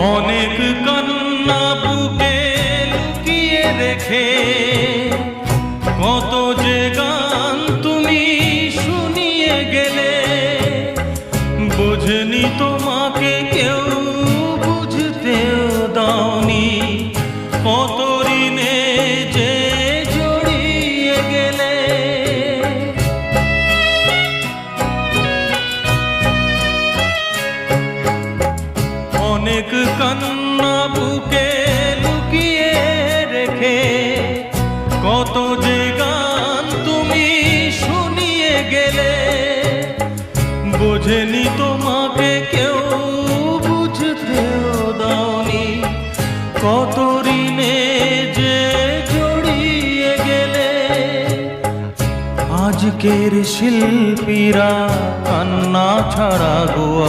অনেক কান্না বুকে লুকিয়ে রেখে কত যে গান তুমি শুনিয়ে গেলে, বুঝনি তোমাকে কেউ বুঝতেও দাওনি, কত ঋণে যে জড়িয়ে গেলে। অনেক কান্না বুকে লুকিয়ে রেখে কত যে গান তুমি শুনিয়ে গেলে, বোঝেনি তোমাকে কেউ বুঝতেও দাওনি, কত ঋণে যে জড়িয়ে গেলে। আজকের শিল্পীরা কান্না ছাড়া গোয়া